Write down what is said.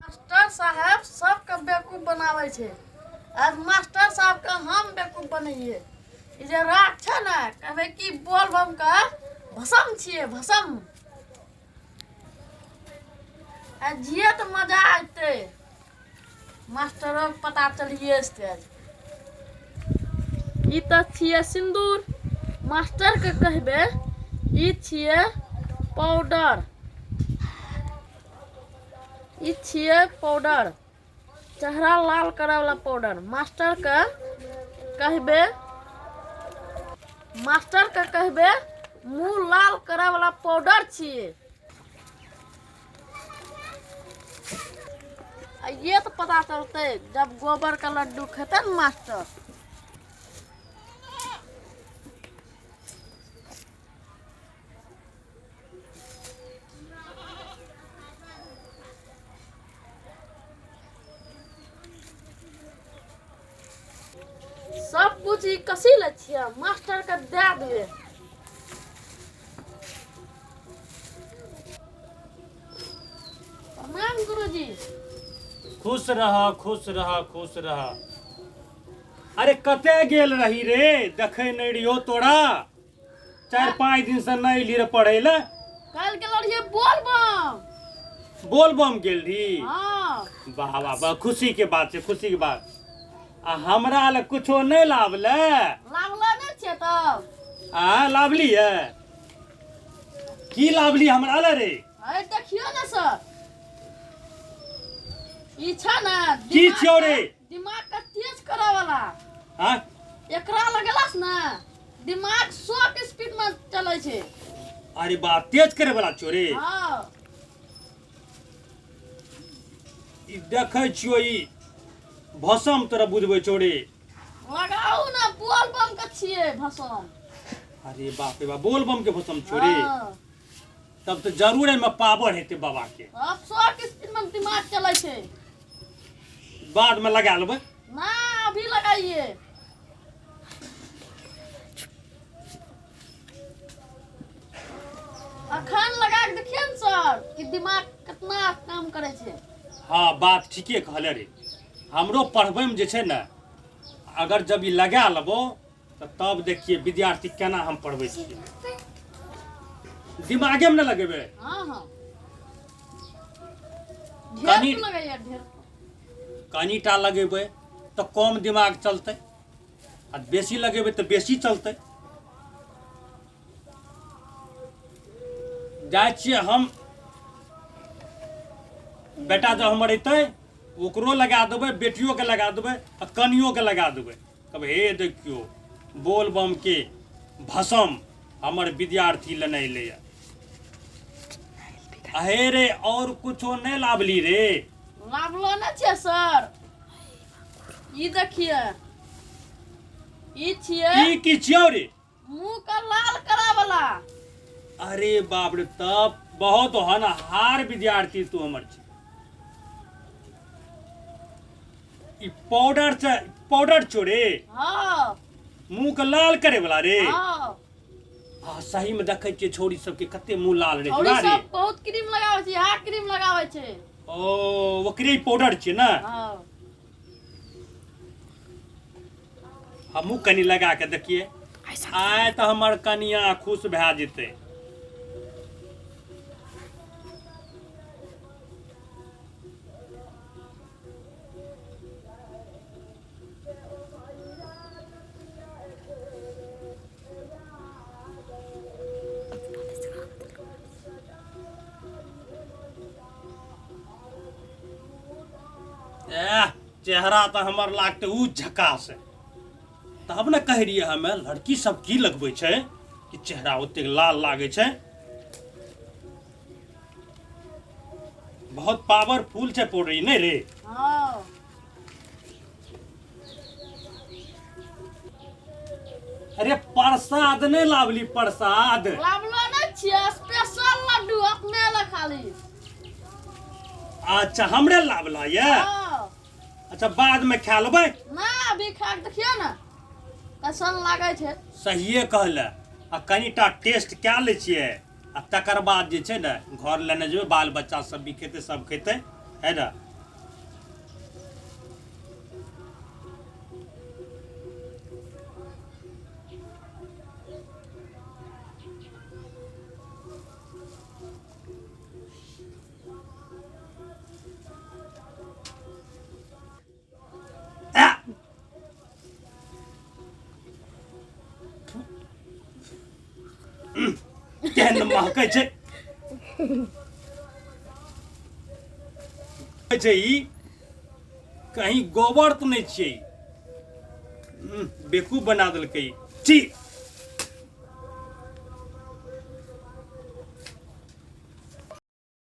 Master साहब सबके बेवकूफ बनावे छे। आज मास्टर साहब का हम बेवकूफ बनइए। ई जे राख छे ना, कहबे कि बोलबम का भसम छिए, भसम। आज जिए तो मजा आते। मास्टरों के पता चलिए आज। ई त छिए सिंदूर। मास्टर के कहबे ई छिए पाउडर। ई छिए पाउडर, चेहरा लाल करे वाला पाउडर। मास्टर के कहबे मुंह लाल करे वाला पाउडर छिए। ये तो पता चलते जब गोबर का लड्डू खेते न मास्टर। सब कुछ ही कसी ले छिए, मास्टर के दे दिए। प्रणाम गुरुजी। खुश रह, खुश रह, खुश रह। अरे कते गेल रही रे, देखे नहीं रहियो तोरा। 4-5 दिन से नहीं ली रे पढ़े ले। कल के लड़िए बोलबम। बोलबम गेल रही। हाँ। वाह वाह वाह, खुशी के बात है, खुशी के बात। आ हमरा ले कुछो नहीं लावले। लावला नहीं छे तब। लावली है। की लावली हमरा ले रे? अरे देखियो ना सर, ई छे ना की छियो रे? दिमाग का तेज करे वाला। हां, एकरा लगेलास ना दिमाग 100 के स्पीड में चले छे। अरे बा, तेज करे वाला छोरे। हां, ई देखे छियो, ई भसम तोरा बुझबे छोरे। लगाऊ ना बोलबम के छिए भसम। अरे बाप रे बाप, बोलबम के भसम छोरे। हाँ। तब तो जरूर है में पावर हेते बाबा के। अब 100 के स्पीड में दिमाग चले छे। बाद में लगा लेबे ना, अभी लगाइए। अखन लगा के देखिए न सर कि दिमाग कितना काम करे छे। हाँ, बात ठीके कहले रे। हमरो पढ़बे में जे छे ना, अगर जब ई लगा लेबो तो तब देखिए विद्यार्थी केना हम पढ़बे छिए। दिमागे में न लगेबे। हाँ हाँ, कनी ढेर लगाइए, ढेर। कनीटा लगेबे तो कम दिमाग चलते, आ बेसी लगेबे तो बेसी चलते। जाय छिए हम, बेटा जब हमर अइतै ओकरो लगा देबै, बेटियों के लगा देबै, आ कनियों के लगा देबै। कब हे देखियो बोलबम के भसम हमर विद्यार्थी लेने ले। अहे रे, और कुछो नहीं लावली रे? लावलो न छे सर। ई देखिए, ई छिए ई की छियो रे? मुंह का लाल करा वाला। अरे बाप रे, तब बहुत होनहार विद्यार्थी तू हमर छी। ई पाउडर छोरे। हाँ मुंह के लाल करे वाला रे। हाँ, हाँ, सही में देखे छिए छोरी सबके कते मुंह लाल रे। और सब बहुत क्रीम लगावे छे, हाँ क्रीम लगावे छे। ओ, ओकरे पाउडर छिए ना। हाँ, हमहू कनी लगा के देखिए, आय तो हमर कनिया खुश भए जेते। चेहरा तो हमर लागते ऊ झकास है। तब न कह रहिए हमें लड़की सब की लगबे छे कि चेहरा ओते लाल लागे छे। बहुत पावरफुल छे पाउडर, नहीं रे? हाँ। अरे प्रसाद नहीं लावली? प्रसाद लावलो न छिए, स्पेशल लड्डू अपने ला खाली। अच्छा, हमरे लावला ये? हाँ। अच्छा, बाद में खा लेबै ना, अभी खा के देखिए ना कैसन लागे छे। सहिए कहले। आ कनीटा टेस्ट क्या ले छिए, आ तकर बाद जे छे ना घर लेने जेबै, बाल बच्चा सब भी खेते, सब खेते, है ना। केहन महकै छै ई कहीं गोबर तो नहीं छियै बेकूफ बना देलकै छी